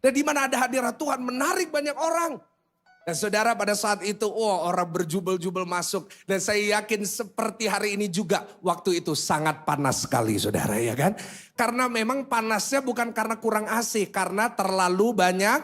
Dan di mana ada hadirat Tuhan menarik banyak orang. Dan saudara pada saat itu, orang berjubel-jubel masuk. Dan saya yakin seperti hari ini juga, waktu itu sangat panas sekali saudara ya kan. Karena memang panasnya bukan karena kurang AC, karena terlalu banyak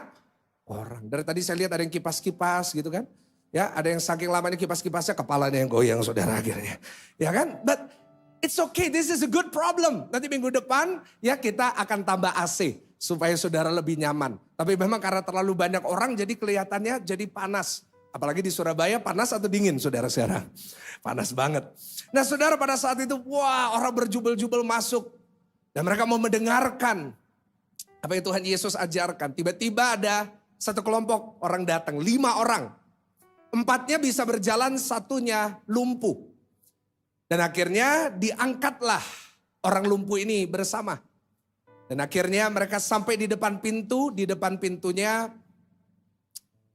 orang. Dari tadi saya lihat ada yang kipas-kipas gitu kan. Ya, ada yang saking lamanya kipas-kipasnya kepalanya yang goyang saudara akhirnya. Ya kan, but it's okay, this is a good problem. Nanti minggu depan ya kita akan tambah AC. Supaya saudara lebih nyaman. Tapi memang karena terlalu banyak orang jadi kelihatannya jadi panas. Apalagi di Surabaya panas atau dingin saudara sekarang? Panas banget. Nah saudara pada saat itu orang berjubel-jubel masuk. Dan mereka mau mendengarkan apa yang Tuhan Yesus ajarkan. Tiba-tiba ada satu kelompok orang datang, 5 orang. 4-nya bisa berjalan, 1-nya lumpuh. Dan akhirnya diangkatlah orang lumpuh ini bersama. Dan akhirnya mereka sampai di depan pintu, di depan pintunya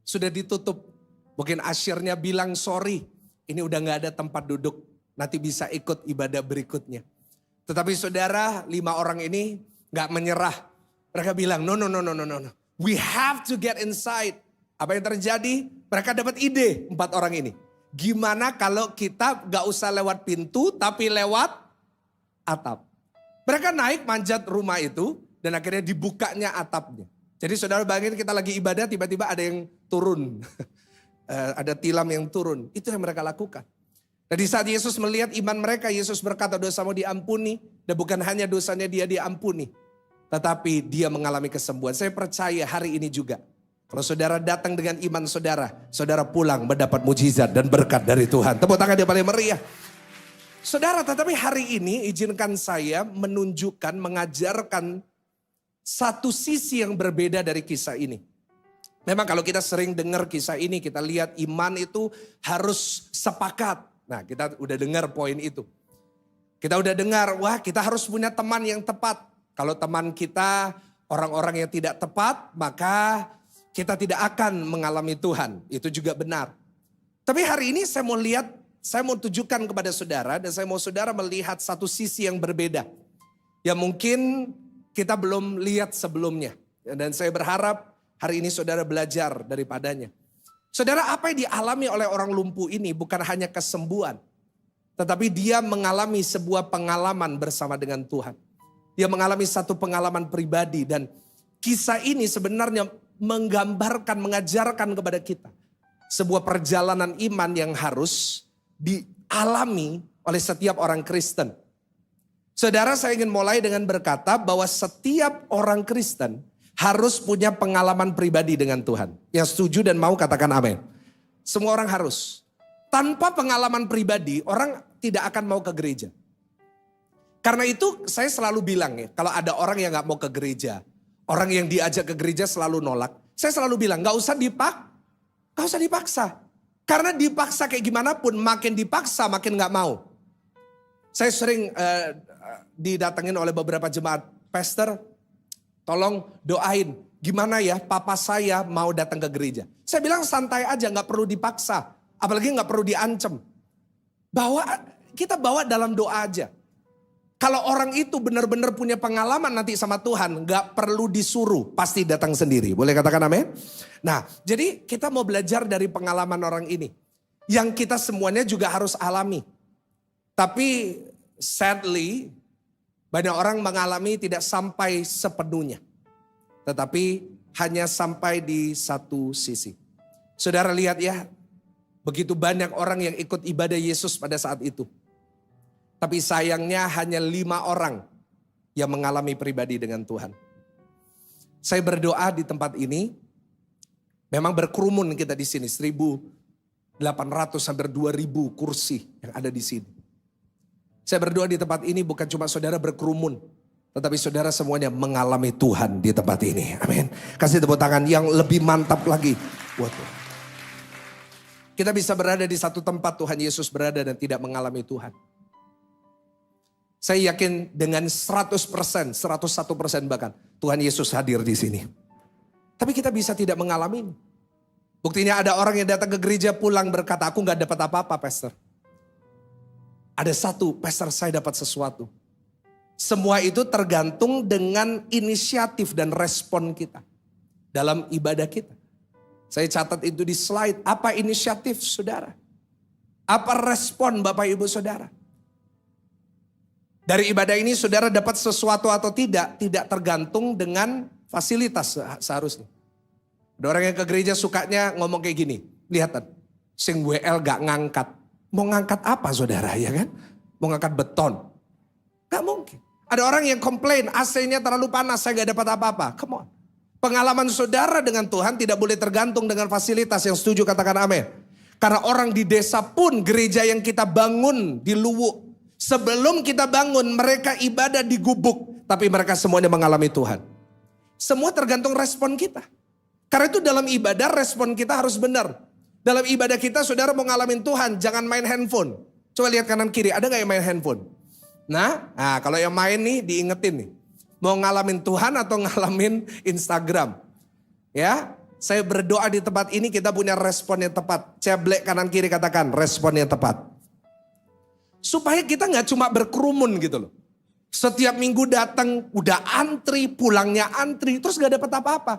sudah ditutup. Mungkin asyirnya bilang sorry, ini udah gak ada tempat duduk, nanti bisa ikut ibadah berikutnya. Tetapi saudara, 5 orang ini gak menyerah. Mereka bilang no, we have to get inside. Apa yang terjadi? Mereka dapat ide 4 orang ini. Gimana kalau kita gak usah lewat pintu tapi lewat atap. Mereka naik manjat rumah itu dan akhirnya dibukanya atapnya. Jadi saudara bayangin kita lagi ibadah tiba-tiba ada yang turun. Ada tilam yang turun. Itu yang mereka lakukan. Dan di saat Yesus melihat iman mereka, Yesus berkata dosamu diampuni. Dan bukan hanya dosanya dia diampuni. Tetapi dia mengalami kesembuhan. Saya percaya hari ini juga. Kalau saudara datang dengan iman saudara, saudara pulang mendapat mujizat dan berkat dari Tuhan. Tepuk tangan dia paling meriah. Saudara, tetapi hari ini izinkan saya menunjukkan, mengajarkan satu sisi yang berbeda dari kisah ini. Memang kalau kita sering dengar kisah ini, kita lihat iman itu harus sepakat. Nah, kita udah dengar poin itu. Kita udah dengar, kita harus punya teman yang tepat. Kalau teman kita orang-orang yang tidak tepat, maka kita tidak akan mengalami Tuhan. Itu juga benar. Tapi hari ini saya mau tunjukkan kepada saudara dan saya mau saudara melihat satu sisi yang berbeda. Yang mungkin kita belum lihat sebelumnya. Dan saya berharap hari ini saudara belajar daripadanya. Saudara, apa yang dialami oleh orang lumpuh ini bukan hanya kesembuhan. Tetapi dia mengalami sebuah pengalaman bersama dengan Tuhan. Dia mengalami satu pengalaman pribadi dan kisah ini sebenarnya menggambarkan, mengajarkan kepada kita. Sebuah perjalanan iman yang harus dialami oleh setiap orang Kristen. Saudara, saya ingin mulai dengan berkata bahwa setiap orang Kristen harus punya pengalaman pribadi dengan Tuhan. Yang setuju dan mau katakan amin. Semua orang harus. Tanpa pengalaman pribadi, orang tidak akan mau ke gereja. Karena itu saya selalu bilang ya, kalau ada orang yang gak mau ke gereja, orang yang diajak ke gereja selalu nolak. Saya selalu bilang gak usah dipaksa. Karena dipaksa kayak gimana pun, makin dipaksa makin gak mau. Saya sering didatengin oleh beberapa jemaat, pastor tolong doain. Gimana ya papa saya mau datang ke gereja. Saya bilang santai aja, gak perlu dipaksa. Apalagi gak perlu diancam. Kita bawa dalam doa aja. Kalau orang itu benar-benar punya pengalaman nanti sama Tuhan, gak perlu disuruh, pasti datang sendiri. Boleh katakan amin? Nah, jadi kita mau belajar dari pengalaman orang ini. Yang kita semuanya juga harus alami. Tapi sadly, banyak orang mengalami tidak sampai sepenuhnya. Tetapi hanya sampai di satu sisi. Saudara lihat ya, begitu banyak orang yang ikut ibadah Yesus pada saat itu. Tapi sayangnya hanya 5 orang yang mengalami pribadi dengan Tuhan. Saya berdoa di tempat ini, memang berkerumun kita di sini, 1.800 sampai 2.000 kursi yang ada di sini. Saya berdoa di tempat ini bukan cuma saudara berkerumun, tetapi saudara semuanya mengalami Tuhan di tempat ini. Amin. Kasih tepuk tangan yang lebih mantap lagi buat Tuhan. Kita bisa berada di satu tempat Tuhan Yesus berada dan tidak mengalami Tuhan. Saya yakin dengan 100%, 101% bahkan Tuhan Yesus hadir di sini. Tapi kita bisa tidak mengalami. Buktinya ada orang yang datang ke gereja pulang berkata, aku gak dapat apa-apa pastor. Ada satu, pastor saya dapat sesuatu. Semua itu tergantung dengan inisiatif dan respon kita. dalam ibadah kita. Saya catat itu di slide. Apa inisiatif saudara? Apa respon Bapak Ibu Saudara? Dari ibadah ini saudara dapat sesuatu atau tidak tergantung dengan fasilitas seharusnya. Ada orang yang ke gereja sukanya ngomong kayak gini. Lihat, sing WL gak ngangkat. Mau ngangkat apa saudara ya kan? Mau ngangkat beton. Gak mungkin. Ada orang yang komplain AC-nya terlalu panas, saya gak dapat apa-apa. Come on. Pengalaman saudara dengan Tuhan tidak boleh tergantung dengan fasilitas. Yang setuju katakan amin. Karena orang di desa pun gereja yang kita bangun di Luwu. Sebelum kita bangun mereka ibadah di gubuk. Tapi mereka semuanya mengalami Tuhan. Semua tergantung respon kita. Karena itu dalam ibadah respon kita harus benar. Dalam ibadah kita saudara mau ngalamin Tuhan, jangan main handphone. Coba lihat kanan kiri, ada gak yang main handphone? Nah kalau yang main nih diingetin nih. Mau ngalamin Tuhan atau ngalamin Instagram? Ya, saya berdoa di tempat ini kita punya respon yang tepat. Ceblek kanan kiri katakan respon yang tepat. Supaya kita gak cuma berkerumun gitu loh. Setiap minggu datang udah antri, pulangnya antri, terus gak dapat apa-apa.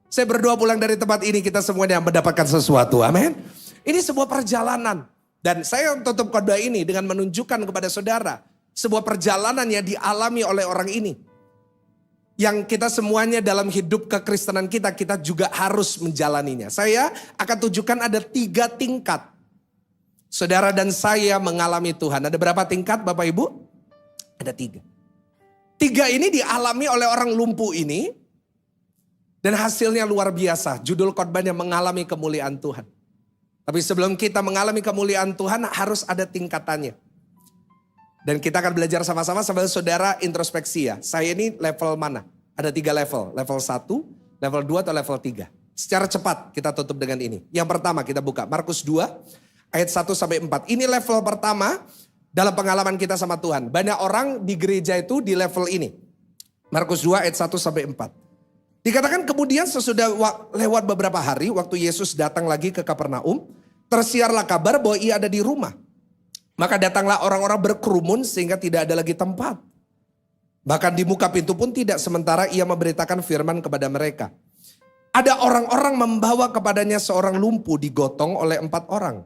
Saya berdoa pulang dari tempat ini kita semuanya mendapatkan sesuatu, amin. Ini sebuah perjalanan. Dan saya tutup khotbah ini dengan menunjukkan kepada saudara. Sebuah perjalanan yang dialami oleh orang ini. Yang kita semuanya dalam hidup kekristenan kita juga harus menjalaninya. Saya akan tunjukkan ada 3 tingkat. Saudara dan saya mengalami Tuhan. Ada berapa tingkat Bapak Ibu? Ada 3. 3 ini dialami oleh orang lumpuh ini. Dan hasilnya luar biasa. Judul khotbahnya mengalami kemuliaan Tuhan. Tapi sebelum kita mengalami kemuliaan Tuhan harus ada tingkatannya. Dan kita akan belajar sama-sama sambil saudara introspeksi ya. Saya ini level mana? Ada 3 level. Level 1, level 2 atau level 3. Secara cepat kita tutup dengan ini. Yang pertama kita buka Markus 2 ayat 1 sampai 4. Ini level pertama dalam pengalaman kita sama Tuhan. Banyak orang di gereja itu di level ini. Markus 2 ayat 1 sampai 4. Dikatakan kemudian sesudah lewat beberapa hari waktu Yesus datang lagi ke Kapernaum. Tersiarlah kabar bahwa ia ada di rumah. Maka datanglah orang-orang berkerumun sehingga tidak ada lagi tempat. Bahkan di muka pintu pun tidak sementara ia memberitakan firman kepada mereka. Ada orang-orang membawa kepadanya seorang lumpuh digotong oleh 4 orang.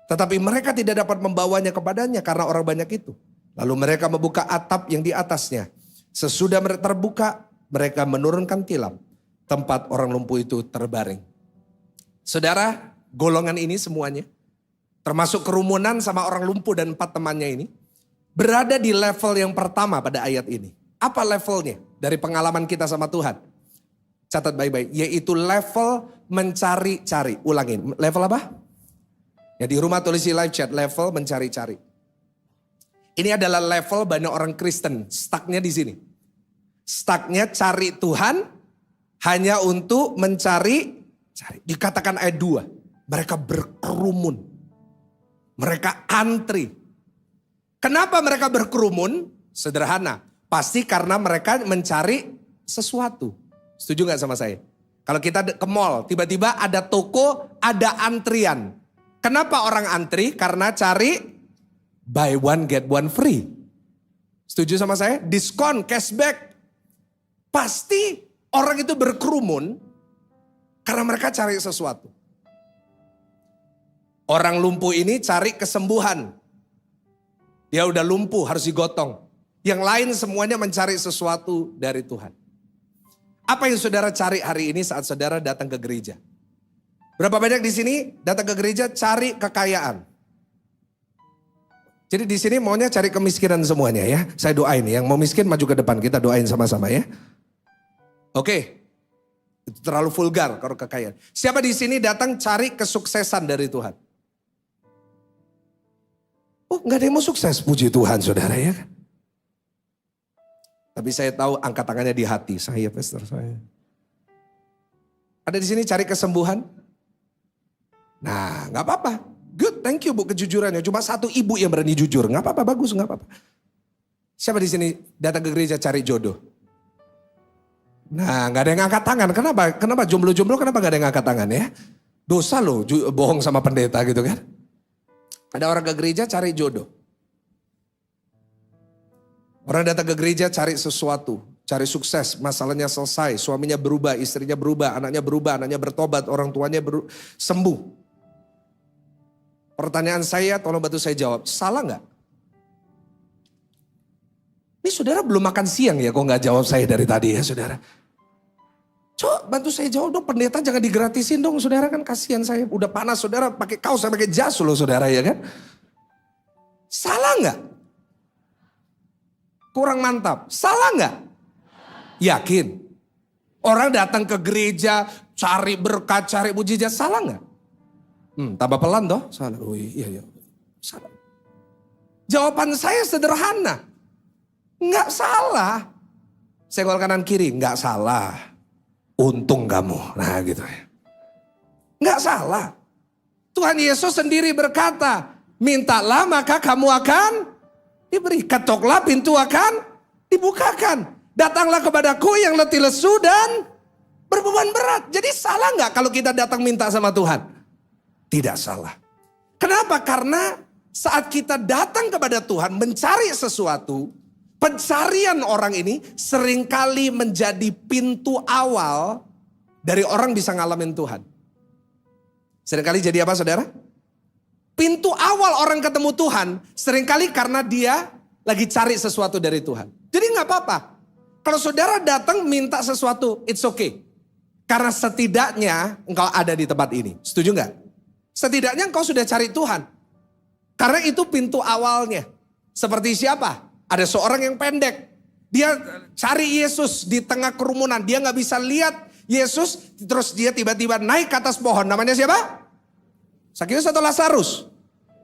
Tetapi mereka tidak dapat membawanya kepadanya karena orang banyak itu. Lalu mereka membuka atap yang di atasnya. Sesudah terbuka mereka menurunkan tilam. Tempat orang lumpuh itu terbaring. Saudara, golongan ini semuanya. Termasuk kerumunan sama orang lumpuh dan 4 temannya ini. Berada di level yang pertama pada ayat ini. Apa levelnya dari pengalaman kita sama Tuhan? Catat baik-baik. Yaitu level mencari-cari. Ulangin. Level apa? Ya di rumah tulis di live chat. Level mencari-cari. Ini adalah level banyak orang Kristen. Stucknya di sini. Stucknya cari Tuhan hanya untuk mencari-cari. Dikatakan ayat 2. Mereka berkerumun. Mereka antri. Kenapa mereka berkerumun? Sederhana. Pasti karena mereka mencari sesuatu. Setuju gak sama saya? Kalau kita ke mall, tiba-tiba ada toko, ada antrian. Kenapa orang antri? Karena cari buy one get one free. Setuju sama saya? Diskon, cashback. Pasti orang itu berkerumun karena mereka cari sesuatu. Orang lumpuh ini cari kesembuhan. Dia udah lumpuh harus digotong. Yang lain semuanya mencari sesuatu dari Tuhan. Apa yang saudara cari hari ini saat saudara datang ke gereja? Berapa banyak di sini datang ke gereja cari kekayaan? Jadi di sini maunya cari kemiskinan semuanya ya. Saya doain yang mau miskin maju ke depan, kita doain sama-sama ya. Oke. Itu terlalu vulgar kalau kekayaan. Siapa di sini datang cari kesuksesan dari Tuhan? Oh, nggak ada yang mau sukses, puji Tuhan saudara ya. Tapi saya tahu angkat tangannya di hati saya, pastor saya. Ada di sini cari kesembuhan? Nah, nggak apa-apa. Good, thank you Bu kejujurannya. Cuma 1 ibu yang berani jujur, nggak apa-apa, bagus, nggak apa-apa. Siapa di sini datang ke gereja cari jodoh? Nah, nggak ada yang angkat tangan. Kenapa? Kenapa jomblo-jomblo? Kenapa nggak ada yang angkat tangan ya? Dosa loh, bohong sama pendeta gitu kan? Ada orang ke gereja cari jodoh. Orang datang ke gereja cari sesuatu. cari sukses, masalahnya selesai, suaminya berubah, istrinya berubah, anaknya bertobat, orang tuanya sembuh. Pertanyaan saya, tolong bantu saya jawab, salah nggak? Ini saudara belum makan siang ya, kok nggak jawab saya dari tadi ya saudara. Coba bantu saya jawab dong, pendeta jangan digratisin dong saudara, kan kasihan saya. Udah panas saudara, pakai kaos, saya pakai jas loh saudara ya kan. Salah nggak? Kurang mantap, salah nggak? Yakin? Orang datang ke gereja, cari berkat, cari mujizat, salah nggak? Tambah pelan toh? Salah. Oh iya. Salah. Jawaban saya sederhana. Nggak salah. Senggol kanan kiri, nggak salah. Untung kamu. Nah gitu ya. Nggak salah. Tuhan Yesus sendiri berkata, mintalah maka kamu akan diberi. Ketoklah pintu akan dibukakan. Datanglah kepadaku yang letih lesu dan berbeban berat. Jadi salah nggak kalau kita datang minta sama Tuhan? Tidak salah. Kenapa? Karena saat kita datang kepada Tuhan mencari sesuatu, pencarian orang ini seringkali menjadi pintu awal dari orang bisa ngalamin Tuhan. Seringkali jadi apa saudara? Pintu awal orang ketemu Tuhan seringkali karena dia lagi cari sesuatu dari Tuhan. Jadi nggak apa-apa. Kalau saudara datang minta sesuatu, it's okay. Karena setidaknya engkau ada di tempat ini. Setuju nggak? Setidaknya engkau sudah cari Tuhan. Karena itu pintu awalnya. Seperti siapa? Ada seorang yang pendek. Dia cari Yesus di tengah kerumunan. Dia nggak bisa lihat Yesus. Terus dia tiba-tiba naik ke atas pohon. Namanya siapa? Sakius atau Lazarus?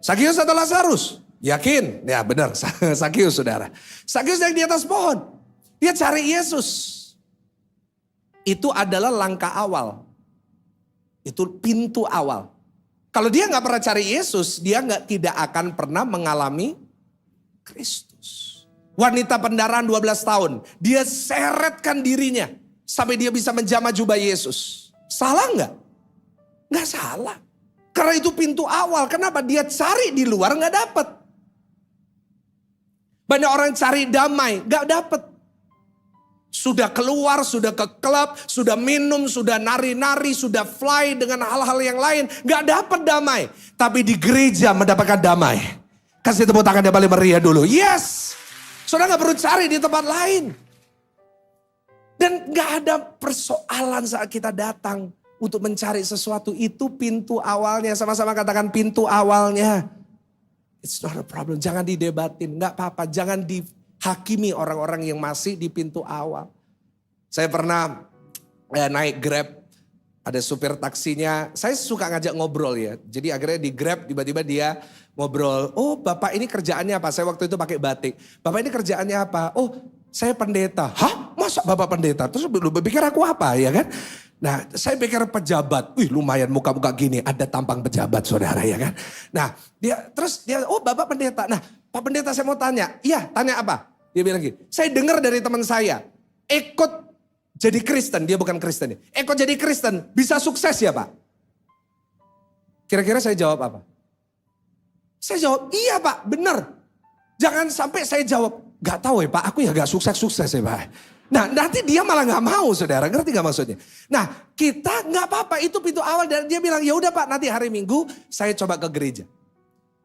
Sakius atau Lazarus? Yakin? Ya benar, Sakius saudara. Sakius yang di atas pohon. Dia cari Yesus. Itu adalah langkah awal. Itu pintu awal. Kalau dia nggak pernah cari Yesus, dia tidak akan pernah mengalami Kristus. Wanita pendarahan 12 tahun. Dia seretkan dirinya. Sampai dia bisa menjamah jubah Yesus. Salah nggak? Nggak salah. Karena itu pintu awal. Kenapa? Dia cari di luar nggak dapat. Banyak orang cari damai, nggak dapat. Sudah keluar, sudah ke klub, sudah minum, sudah nari-nari, sudah fly dengan hal-hal yang lain. Gak dapat damai. Tapi di gereja mendapatkan damai. Kasih tepuk tangan yang paling meriah dulu. Yes. Saudara gak perlu cari di tempat lain. Dan gak ada persoalan saat kita datang untuk mencari sesuatu. Itu pintu awalnya. Sama-sama katakan pintu awalnya. It's not a problem. Jangan didebatin. Gak apa-apa. Jangan hakimi orang-orang yang masih di pintu awal. Saya pernah naik Grab, ada supir taksinya, saya suka ngajak ngobrol ya. Jadi akhirnya di Grab tiba-tiba dia ngobrol, oh bapak ini kerjaannya apa? Saya waktu itu pakai batik. Bapak ini kerjaannya apa? Oh saya pendeta. Hah? Masa bapak pendeta? Terus lu pikir aku apa ya kan? Nah saya pikir pejabat. Wih lumayan muka-muka gini, ada tampang pejabat saudara ya kan. Nah dia oh bapak pendeta. Nah Pak pendeta saya mau tanya, iya tanya apa? Dia bilang gini, saya dengar dari teman saya, ikut jadi Kristen, dia bukan Kristen ya. Ikut jadi Kristen, bisa sukses ya Pak? Kira-kira saya jawab apa? Saya jawab, iya Pak, benar. Jangan sampai saya jawab, gak tahu ya Pak, aku ya gak sukses-sukses ya Pak. Nah nanti dia malah gak mau saudara, ngerti gak maksudnya? Nah kita gak apa-apa, itu pintu awal dan dia bilang, ya udah Pak nanti hari Minggu saya coba ke gereja.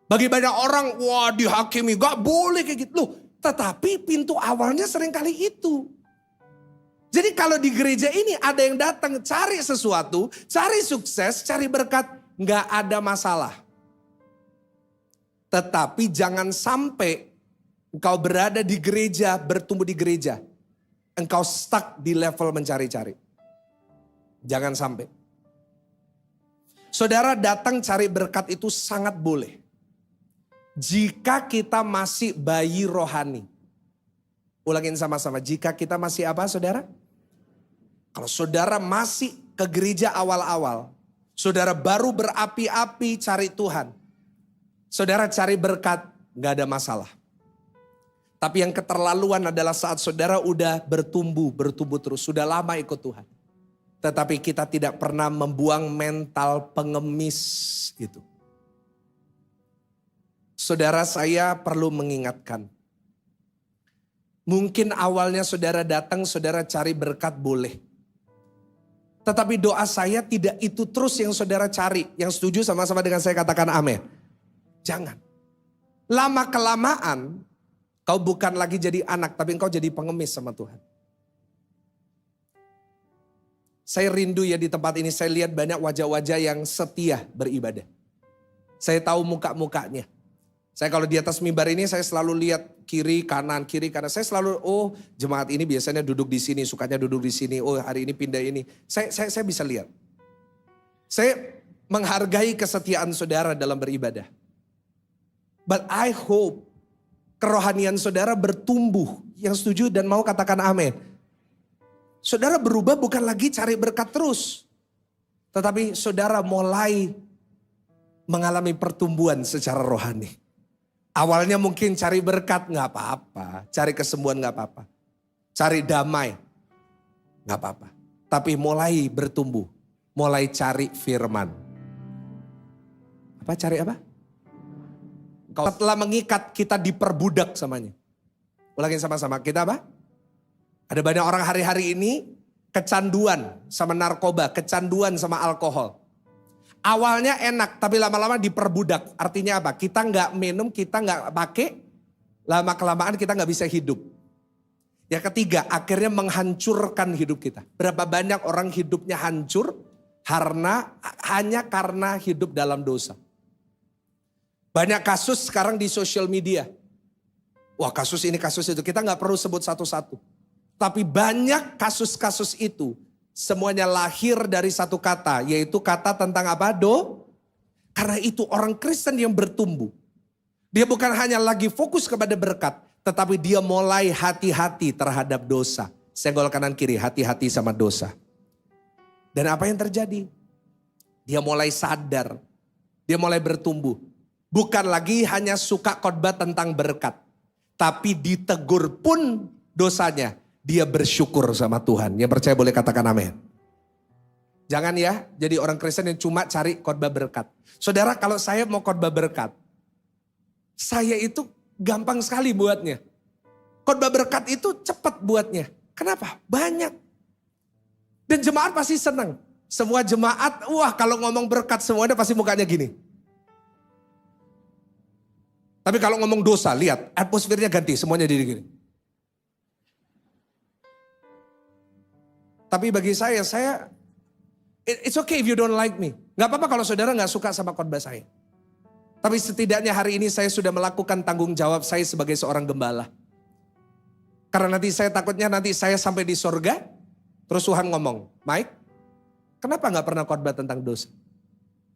Bagi banyak orang, wah dihakimi, gak boleh kayak gitu. Loh, tetapi pintu awalnya seringkali itu. Jadi kalau di gereja ini ada yang datang cari sesuatu, cari sukses, cari berkat, gak ada masalah. Tetapi jangan sampai engkau berada di gereja, bertumbuh di gereja. Engkau stuck di level mencari-cari. Jangan sampai. Saudara datang cari berkat itu sangat boleh. Jika kita masih bayi rohani. Ulangin sama-sama. Jika kita masih apa saudara? Kalau saudara masih ke gereja awal-awal. Saudara baru berapi-api cari Tuhan. Saudara cari berkat, gak ada masalah. Tapi yang keterlaluan adalah saat saudara udah bertumbuh terus. Sudah lama ikut Tuhan. Tetapi kita tidak pernah membuang mental pengemis itu. Saudara saya perlu mengingatkan. Mungkin awalnya saudara datang, saudara cari berkat boleh. Tetapi doa saya tidak itu terus yang saudara cari. Yang setuju sama-sama dengan saya katakan amin. Jangan. Lama kelamaan kau bukan lagi jadi anak, tapi engkau jadi pengemis sama Tuhan. Saya rindu ya di tempat ini, saya lihat banyak wajah-wajah yang setia beribadah. Saya tahu muka-mukanya. Saya kalau di atas mimbar ini saya selalu lihat kiri kanan. Saya selalu jemaat ini biasanya duduk di sini, sukanya duduk di sini. Oh hari ini pindah ini. Saya bisa lihat. Saya menghargai kesetiaan saudara dalam beribadah. But I hope kerohanian saudara bertumbuh. Yang setuju dan mau katakan amin. Saudara berubah bukan lagi cari berkat terus. Tetapi saudara mulai mengalami pertumbuhan secara rohani. Awalnya mungkin cari berkat gak apa-apa. Cari kesembuhan gak apa-apa. Cari damai gak apa-apa. Tapi mulai bertumbuh. Mulai cari firman. Apa cari apa? Setelah mengikat kita diperbudak samanya. Ulangin sama-sama. Kita apa? Ada banyak orang hari-hari ini kecanduan sama narkoba. Kecanduan sama alkohol. Awalnya enak tapi lama-lama diperbudak. Artinya apa? Kita nggak minum, kita nggak pakai. Lama-kelamaan kita nggak bisa hidup. Yang ketiga, akhirnya menghancurkan hidup kita. Berapa banyak orang hidupnya hancur hanya karena hidup dalam dosa. Banyak kasus sekarang di sosial media. Wah kasus ini kasus itu. Kita nggak perlu sebut satu-satu. Tapi banyak kasus-kasus itu. Semuanya lahir dari satu kata, yaitu kata tentang apa? Karena itu orang Kristen yang bertumbuh. Dia bukan hanya lagi fokus kepada berkat, tetapi dia mulai hati-hati terhadap dosa. Senggol kanan kiri, hati-hati sama dosa. Dan apa yang terjadi? Dia mulai sadar, dia mulai bertumbuh. Bukan lagi hanya suka khotbah tentang berkat, tapi ditegur pun dosanya. Dia bersyukur sama Tuhan. Yang percaya boleh katakan amin. Jangan ya jadi orang Kristen yang cuma cari khotbah berkat. Saudara kalau saya mau khotbah berkat. Saya itu gampang sekali buatnya. Khotbah berkat itu cepat buatnya. Kenapa? Banyak. Dan jemaat pasti senang. Semua jemaat, wah kalau ngomong berkat semuanya pasti mukanya gini. Tapi kalau ngomong dosa, lihat atmosfernya ganti, semuanya jadi gini. Tapi bagi saya, it's okay if you don't like me. Gak apa-apa kalau saudara gak suka sama khotbah saya. Tapi setidaknya hari ini saya sudah melakukan tanggung jawab saya sebagai seorang gembala. Karena nanti saya takutnya nanti saya sampai di sorga, terus Tuhan ngomong, Mike, kenapa gak pernah khotbah tentang dosa?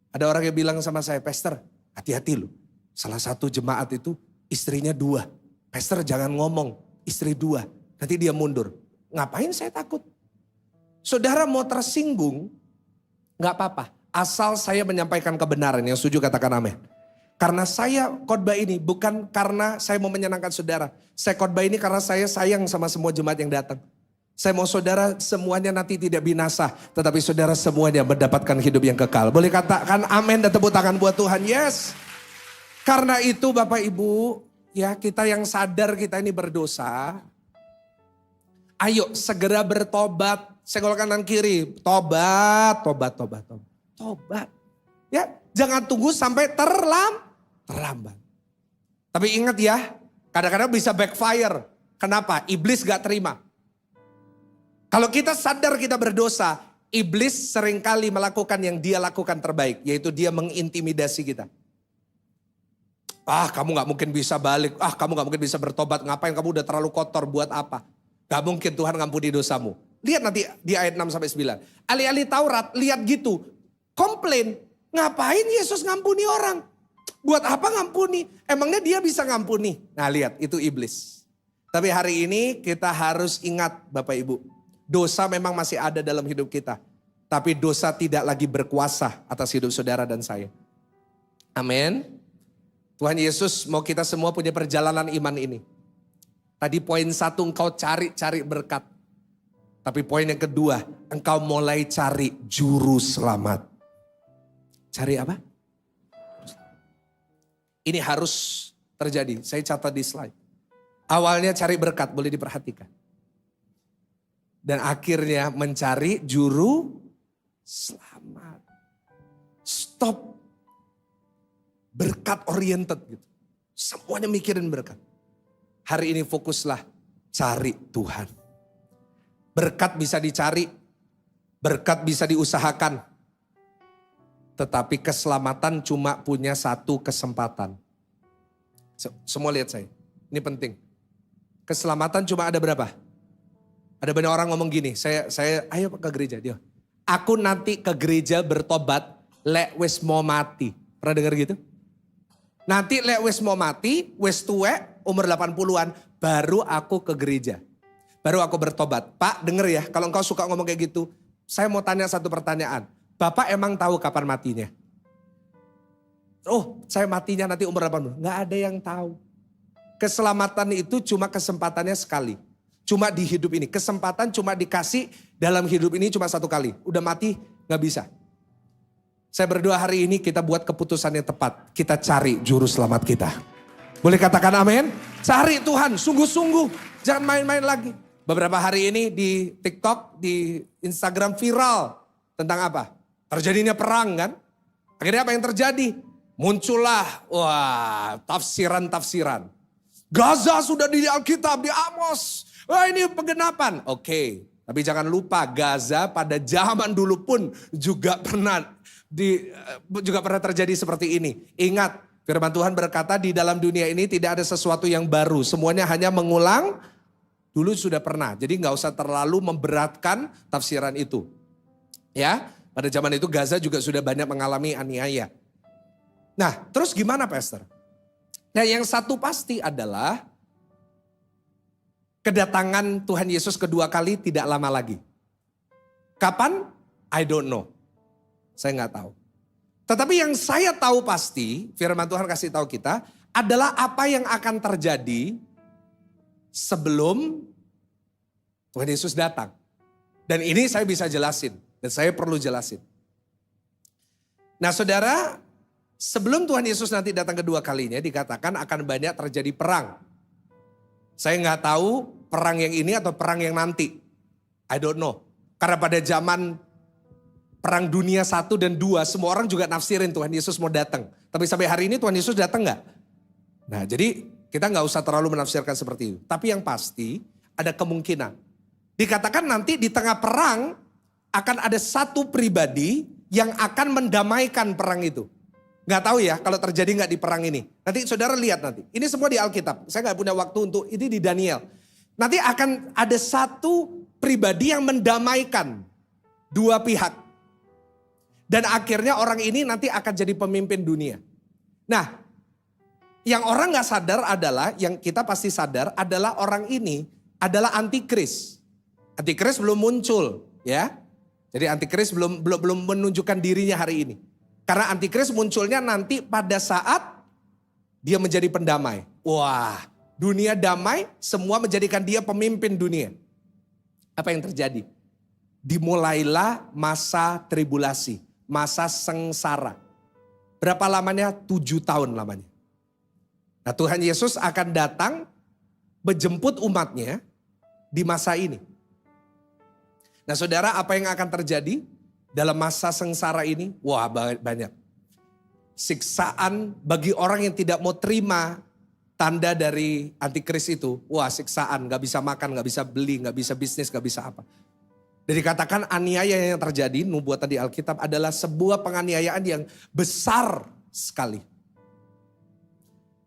Ada orang yang bilang sama saya, Pastor, hati-hati loh. Salah satu jemaat itu istrinya 2. Pastor jangan ngomong, istri 2. Nanti dia mundur. Ngapain saya takut? Saudara mau tersinggung, gak apa-apa. Asal saya menyampaikan kebenaran, yang setuju katakan amin. Karena saya khotbah ini bukan karena saya mau menyenangkan saudara. Saya khotbah ini karena saya sayang sama semua jemaat yang datang. Saya mau saudara semuanya nanti tidak binasa. Tetapi saudara semuanya mendapatkan hidup yang kekal. Boleh katakan amin dan tepuk tangan buat Tuhan. Yes. Karena itu Bapak Ibu, ya kita yang sadar kita ini berdosa. Ayo segera bertobat. Senggol kanan kiri, tobat. Ya, jangan tunggu sampai terlambat. Tapi ingat ya, kadang-kadang bisa backfire. Kenapa? Iblis gak terima. Kalau kita sadar kita berdosa, iblis seringkali melakukan yang dia lakukan terbaik, yaitu dia mengintimidasi kita. Kamu gak mungkin bisa balik, kamu gak mungkin bisa bertobat, ngapain kamu udah terlalu kotor, buat apa? Gak mungkin Tuhan ngampuni dosamu. Lihat nanti di ayat 6-9. Ahli-ahli Taurat lihat gitu. Komplain. Ngapain Yesus ngampuni orang? Buat apa ngampuni? Emangnya dia bisa ngampuni? Nah lihat itu iblis. Tapi hari ini kita harus ingat Bapak Ibu. Dosa memang masih ada dalam hidup kita. Tapi dosa tidak lagi berkuasa atas hidup saudara dan saya. Amin. Tuhan Yesus mau kita semua punya perjalanan iman ini. Tadi poin 1 engkau cari berkat. Tapi poin yang kedua, engkau mulai cari juru selamat. Cari apa? Ini harus terjadi, saya catat di slide. Awalnya cari berkat, boleh diperhatikan. Dan akhirnya mencari juru selamat. Stop berkat oriented gitu. Semuanya mikirin berkat. Hari ini fokuslah cari Tuhan. Berkat bisa dicari, berkat bisa diusahakan. Tetapi keselamatan cuma punya satu kesempatan. Semua lihat saya, ini penting. Keselamatan cuma ada berapa? Ada banyak orang ngomong gini, saya ayo ke gereja. Dia, aku nanti ke gereja bertobat, lek wis mau mati. Pernah dengar gitu? Nanti lek wis mau mati, wis tuwek, umur 80-an, baru aku ke gereja. Baru aku bertobat. Pak denger ya, kalau engkau suka ngomong kayak gitu, saya mau tanya satu pertanyaan. Bapak emang tahu kapan matinya? Oh, saya matinya nanti umur 80. Nggak ada yang tahu. Keselamatan itu cuma kesempatannya sekali. Cuma di hidup ini. Kesempatan cuma dikasih dalam hidup ini cuma satu kali. Udah mati nggak bisa. Saya berdoa hari ini kita buat keputusan yang tepat. Kita cari juru selamat kita. Boleh katakan amin? Cari Tuhan sungguh-sungguh. Jangan main-main lagi. Beberapa hari ini di TikTok, di Instagram viral. Tentang apa? Terjadinya perang kan? Akhirnya apa yang terjadi? Muncullah tafsiran-tafsiran. Gaza sudah di Alkitab, di Amos. Wah ini penggenapan. Oke, tapi jangan lupa Gaza pada zaman dulu pun juga pernah terjadi seperti ini. Ingat, firman Tuhan berkata di dalam dunia ini tidak ada sesuatu yang baru. Semuanya hanya mengulang, dulu sudah pernah. Jadi gak usah terlalu memberatkan tafsiran itu. Ya, pada zaman itu Gaza juga sudah banyak mengalami aniaya. Nah, terus gimana Pastor? Nah, yang satu pasti adalah kedatangan Tuhan Yesus kedua kali tidak lama lagi. Kapan? I don't know. Saya nggak tahu. Tetapi yang saya tahu pasti, firman Tuhan kasih tahu kita, adalah apa yang akan terjadi sebelum Tuhan Yesus datang. Dan ini saya bisa jelasin, dan saya perlu jelasin. Nah saudara, sebelum Tuhan Yesus nanti datang kedua kalinya, dikatakan akan banyak terjadi perang. Saya nggak tahu perang yang ini atau perang yang nanti. I don't know. Karena pada zaman perang dunia 1 dan 2, semua orang juga nafsirin Tuhan Yesus mau datang. Tapi sampai hari ini Tuhan Yesus datang nggak? Nah jadi kita nggak usah terlalu menafsirkan seperti itu. Tapi yang pasti ada kemungkinan. Dikatakan nanti di tengah perang akan ada satu pribadi yang akan mendamaikan perang itu. Nggak tahu ya kalau terjadi nggak di perang ini. Nanti saudara lihat nanti. Ini semua di Alkitab. Saya nggak punya waktu untuk ini di Daniel. Nanti akan ada satu pribadi yang mendamaikan dua pihak. Dan akhirnya orang ini nanti akan jadi pemimpin dunia. Nah, yang orang nggak sadar adalah, yang kita pasti sadar adalah orang ini adalah antikris. Antikris belum muncul, ya. Jadi antikris belum menunjukkan dirinya hari ini. Karena antikris munculnya nanti pada saat dia menjadi pendamai. Wah, dunia damai, semua menjadikan dia pemimpin dunia. Apa yang terjadi? Dimulailah masa tribulasi. Masa sengsara. Berapa lamanya? 7 tahun lamanya. Nah Tuhan Yesus akan datang menjemput umatnya di masa ini. Nah saudara, apa yang akan terjadi dalam masa sengsara ini? Wah banyak. Siksaan bagi orang yang tidak mau terima tanda dari antikris itu. Wah siksaan, gak bisa makan, gak bisa beli, gak bisa bisnis, gak bisa apa. Dan dikatakan aniaya yang terjadi, nubuatan di Alkitab adalah sebuah penganiayaan yang besar sekali.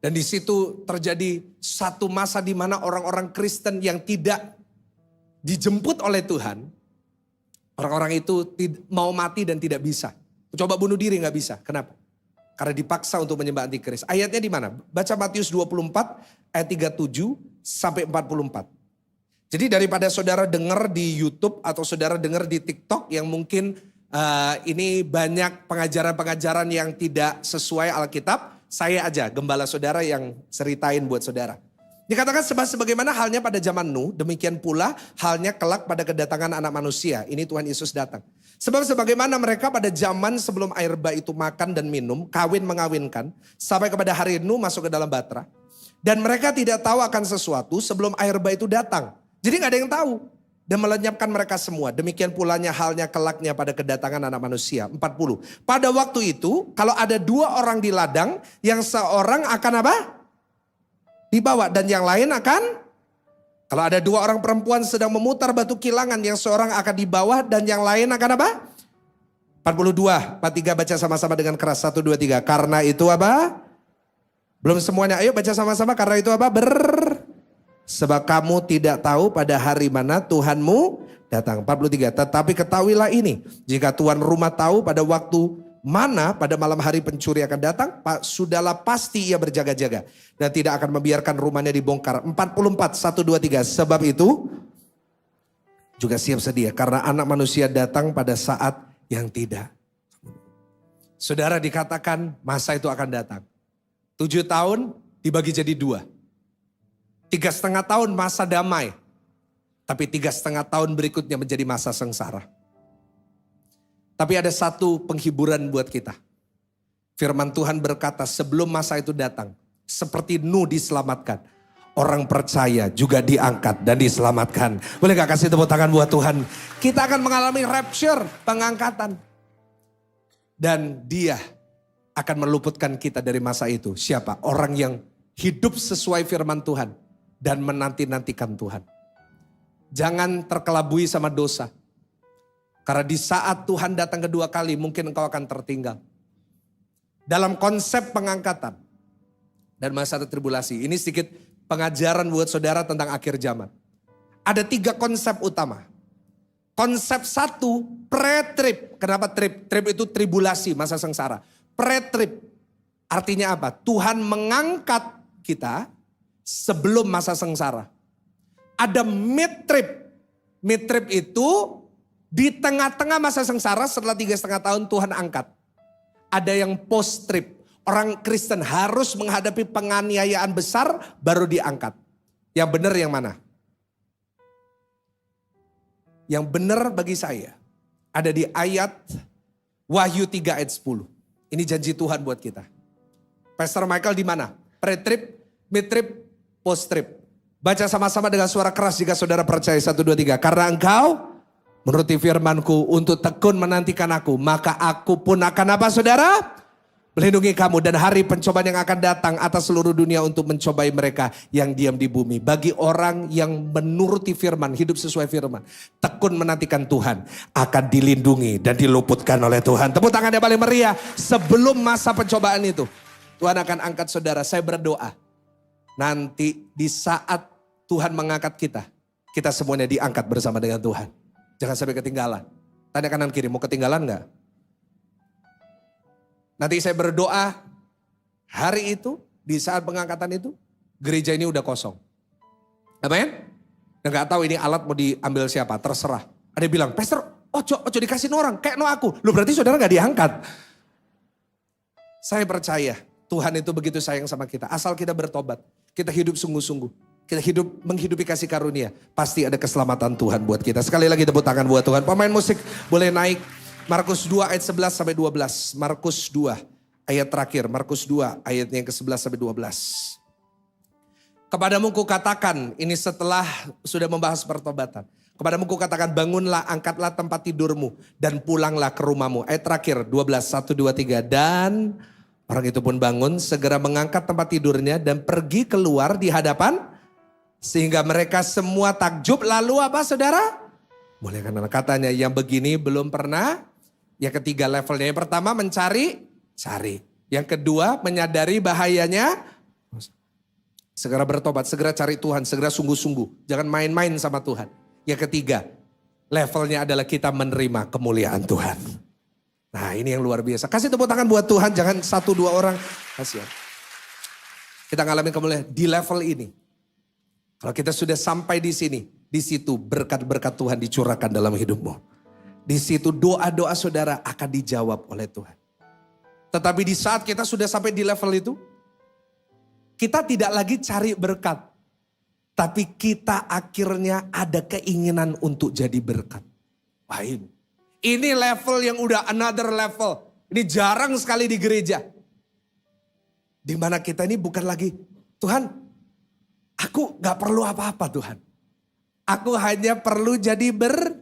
Dan di situ terjadi satu masa di mana orang-orang Kristen yang tidak dijemput oleh Tuhan, orang-orang itu mau mati dan tidak bisa. Coba bunuh diri nggak bisa. Kenapa? Karena dipaksa untuk menyembah antikris. Ayatnya di mana? Baca Matius 24 ayat 37 sampai 44. Jadi daripada saudara dengar di YouTube atau saudara dengar di TikTok yang mungkin ini banyak pengajaran-pengajaran yang tidak sesuai Alkitab, saya aja gembala saudara yang ceritain buat saudara. Dikatakan sebagaimana halnya pada zaman Nuh, demikian pula halnya kelak pada kedatangan anak manusia. Ini Tuhan Yesus datang. Sebab sebagaimana mereka pada zaman sebelum air bah itu makan dan minum, kawin mengawinkan, sampai kepada hari Nuh masuk ke dalam batra. Dan mereka tidak tahu akan sesuatu sebelum air bah itu datang. Jadi gak ada yang tahu. Dan melenyapkan mereka semua. Demikian pulanya halnya kelaknya pada kedatangan anak manusia. 40. Pada waktu itu kalau ada 2 orang di ladang. Yang seorang akan apa? Dibawa. Dan yang lain akan. Kalau ada 2 orang perempuan sedang memutar batu kilangan. Yang seorang akan dibawa dan yang lain akan apa? 42. 43 baca sama-sama dengan keras. 1, 2, 3. Karena itu apa? Belum semuanya, ayo baca sama-sama. Karena itu apa? Sebab kamu tidak tahu pada hari mana Tuhanmu datang. 43. Tetapi ketahuilah ini. Jika tuan rumah tahu pada waktu mana pada malam hari pencuri akan datang. Sudahlah pasti ia berjaga-jaga. Dan tidak akan membiarkan rumahnya dibongkar. 44. 1, 2, 3. Sebab itu juga siap sedia. Karena anak manusia datang pada saat yang tidak. Saudara, dikatakan masa itu akan datang. 7 tahun dibagi jadi 2. 3,5 tahun masa damai. Tapi 3,5 tahun berikutnya menjadi masa sengsara. Tapi ada satu penghiburan buat kita. Firman Tuhan berkata sebelum masa itu datang. Seperti Nuh diselamatkan. Orang percaya juga diangkat dan diselamatkan. Boleh gak kasih tepuk tangan buat Tuhan? Kita akan mengalami rapture, pengangkatan. Dan dia akan meluputkan kita dari masa itu. Siapa? Orang yang hidup sesuai firman Tuhan. Dan menanti-nantikan Tuhan. Jangan terkelabui sama dosa. Karena di saat Tuhan datang kedua kali mungkin engkau akan tertinggal. Dalam konsep pengangkatan. Dan masa tribulasi. Ini sedikit pengajaran buat saudara tentang akhir zaman. Ada 3 konsep utama. Konsep 1, pre-trib. Kenapa trib? Trib itu tribulasi, masa sengsara. Pre-trib artinya apa? Tuhan mengangkat kita sebelum masa sengsara. Ada mid-trib. Mid-trib itu di tengah-tengah masa sengsara setelah 3,5 tahun Tuhan angkat. Ada yang post-trib. Orang Kristen harus menghadapi penganiayaan besar baru diangkat. Yang benar yang mana? Yang benar bagi saya ada di ayat Wahyu 3 ayat 10. Ini janji Tuhan buat kita. Pastor Michael di mana? Pre-trib, mid-trib, post-trib. Baca sama-sama dengan suara keras jika saudara percaya. 1, 2, 3. Karena engkau menuruti firmanku untuk tekun menantikan aku. Maka aku pun akan apa saudara? Melindungi kamu dan hari pencobaan yang akan datang atas seluruh dunia untuk mencobai mereka yang diam di bumi. Bagi orang yang menuruti firman, hidup sesuai firman. Tekun menantikan Tuhan akan dilindungi dan diluputkan oleh Tuhan. Tepuk tangan yang paling meriah sebelum masa pencobaan itu. Tuhan akan angkat saudara. Saya berdoa. Nanti di saat Tuhan mengangkat kita. Kita semuanya diangkat bersama dengan Tuhan. Jangan sampai ketinggalan. Tanya kanan kiri, mau ketinggalan gak? Nanti saya berdoa hari itu, di saat pengangkatan itu, gereja ini udah kosong. Amin? Dan gak tahu ini alat mau diambil siapa, terserah. Ada yang bilang, Pastor, ojo dikasih orang, kayak no aku. Loh berarti saudara gak diangkat. Saya percaya Tuhan itu begitu sayang sama kita. Asal kita bertobat, kita hidup sungguh-sungguh. Kita hidup menghidupi kasih karunia. Pasti ada keselamatan Tuhan buat kita. Sekali lagi tepuk tangan buat Tuhan. Pemain musik boleh naik. Markus 2 ayat 11 sampai 12. Markus 2 ayat terakhir. Markus 2 ayatnya yang ke-11 sampai 12. Kepadamu kukatakan, ini setelah sudah membahas pertobatan. Kepadamu kukatakan, bangunlah, angkatlah tempat tidurmu dan pulanglah ke rumahmu. Ayat terakhir 12, 1, 2, 3. Dan orang itu pun bangun, segera mengangkat tempat tidurnya dan pergi keluar di hadapan. Sehingga mereka semua takjub. Lalu apa saudara? Mulai karena katanya yang begini belum pernah. Yang ketiga levelnya, yang pertama mencari, cari. Yang kedua menyadari bahayanya. Segera bertobat, segera cari Tuhan, segera sungguh-sungguh. Jangan main-main sama Tuhan. Yang ketiga, levelnya adalah kita menerima kemuliaan Tuhan. Nah ini yang luar biasa. Kasih tepuk tangan buat Tuhan, jangan 1-2 orang. Kasih ya. Kita ngalamin kemuliaan di level ini. Kalau kita sudah sampai di sini, di situ berkat-berkat Tuhan dicurahkan dalam hidupmu. Di situ doa-doa saudara akan dijawab oleh Tuhan. Tetapi di saat kita sudah sampai di level itu, kita tidak lagi cari berkat. Tapi kita akhirnya ada keinginan untuk jadi berkat. Wah ini level yang udah another level. Ini jarang sekali di gereja. Dimana kita ini bukan lagi, Tuhan Aku gak perlu apa-apa Tuhan. Aku hanya perlu jadi berkat.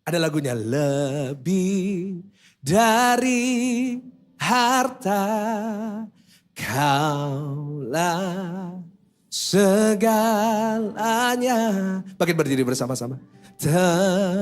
Ada lagunya, lebih dari harta, Kaulah segalanya. Bangkit berdiri bersama-sama.